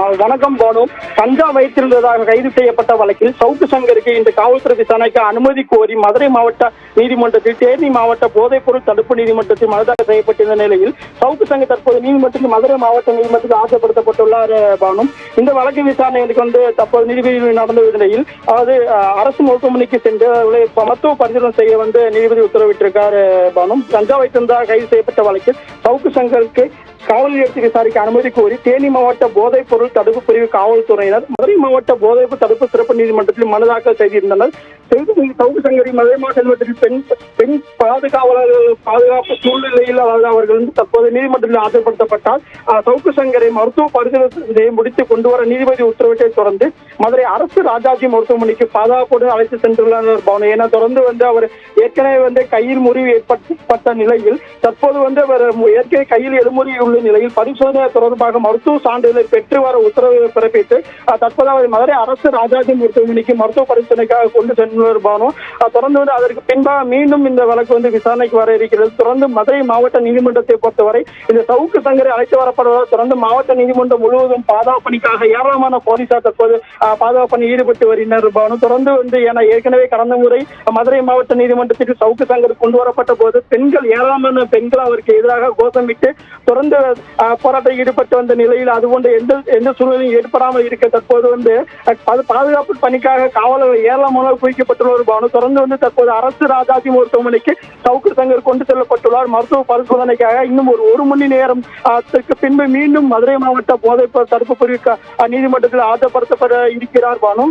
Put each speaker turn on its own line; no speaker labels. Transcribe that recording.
வணக்கம் பானு. கஞ்சா வைத்திருந்ததாக கைது செய்யப்பட்ட வழக்கில் சவுக்கு சங்கருக்கு இந்த காவல்துறை விசாரணைக்கு அனுமதி கோரி மதுரை மாவட்ட நீதிமன்றத்தில் தேனி மாவட்ட போதைப்பொருள் தடுப்பு நீதிமன்றத்தில் மனு தாக்கல் செய்யப்பட்டிருந்த நிலையில் சவுக்கு சங்கர் தற்போது நீதிமன்றத்தில் மதுரை மாவட்ட நீதிமன்றத்தில் ஆஜர்படுத்தப்பட்டுள்ளார் பானு. இந்த வழக்கு விசாரணை தற்போது நீதிபதி நடந்த நிலையில் அதாவது அரசு மருத்துவமனைக்கு சென்று அவர்களை மருத்துவ பரிசோதனை செய்ய நீதிபதி உத்தரவிட்டிருக்கார் பானு. கஞ்சா வைத்திருந்ததாக கைது செய்யப்பட்ட வழக்கில் சவுக்கு சங்கருக்கு காவல் நிலையத்தை விசாரிக்க அனுமதி கோரி தேனி மாவட்ட போதைப் பொருள் தடுப்பு பிரிவு காவல்துறையினர் மதுரை மாவட்ட போதைப்பு தடுப்பு சிறப்பு நீதிமன்றத்தில் மனு தாக்கல் செய்திருந்தனர். சவுக்கு சங்கரி மதுரை மாவட்ட நீதிமன்றத்தில் பெண் பாதுகாவலர்கள் பாதுகாப்பு சூழ்நிலையில் அவர்கள் தற்போது நீதிமன்றத்தில் ஆஜர்படுத்தப்பட்டால் சவுக்கு சங்கரை மருத்துவ பரிசோதனை முடித்து கொண்டு வர நீதிபதி உத்தரவிட்டை தொடர்ந்து மதுரை அரசு ராஜாஜி மருத்துவமனைக்கு பாதுகாப்புடன் அழைத்து சென்றுள்ளனர் பவன். ஏன்னா தொடர்ந்து அவர் ஏற்கனவே கையில் முறிவு ஏற்பட்ட நிலையில் தற்போது அவர் ஏற்கனவே கையில் எழுமுறி உள்ள நிலையில் பரிசோதனை தொடர்பாக மருத்துவ சான்றிதழை பெற்று வர உத்தரவு பிறப்பித்து தற்போது அவர் மதுரை அரசு ராஜாஜி மருத்துவமனைக்கு மருத்துவ பரிசோதனைக்காக கொண்டு சென்றுள்ளார். தொடர்ந்து அதற்கு பின்பாக மீண்டும் இந்த வழக்கு விசாரணைக்கு வர இருக்கிறது. தொடர்ந்து மதுரை மாவட்ட நீதிமன்றத்தை பொறுத்தவரை இந்த சவுக்கு சங்கரை அழைத்து வரப்படுவதால் தொடர்ந்து மாவட்ட நீதிமன்றம் முழுவதும் பாதுகாப்பு பணிக்காக ஏராளமான போலீசார் தற்போது பாதுகாப்பு பணி ஈடுபட்டு வருகின்றனர். தொடர்ந்து ஏன்னா ஏற்கனவே கடந்த முறை மதுரை மாவட்ட நீதிமன்றத்திற்கு சவுக்கு சங்கர் கொண்டு வரப்பட்ட போது ஏராளமான பெண்கள் அவருக்கு எதிராக கோஷமிட்டு தொடர்ந்து போராட்டம் ஈடுபட்டு வந்த நிலையில் அதுபோன்ற எந்த சூழ்நிலையும் ஏற்படாமல் இருக்க தற்போது பாதுகாப்பு பணிக்காக காவலர்கள் ஏராளமான குவிக்கப்பட்டுள்ள பானு. தொடர்ந்து தற்போது அரசு ராஜாஜி மருத்துவமனைக்கு சவுக்கு சங்கர் கொண்டு செல்லப்பட்டுள்ளார் மருத்துவ பரிசோதனைக்காக. இன்னும் ஒரு மணி நேரம் பின்பு மீண்டும் மதுரை மாவட்ட போதைப் தடுப்பு பிரிவு நீதிமன்றத்தில் ஆஜர்படுத்தப்பட இருக்கிறார் பானு.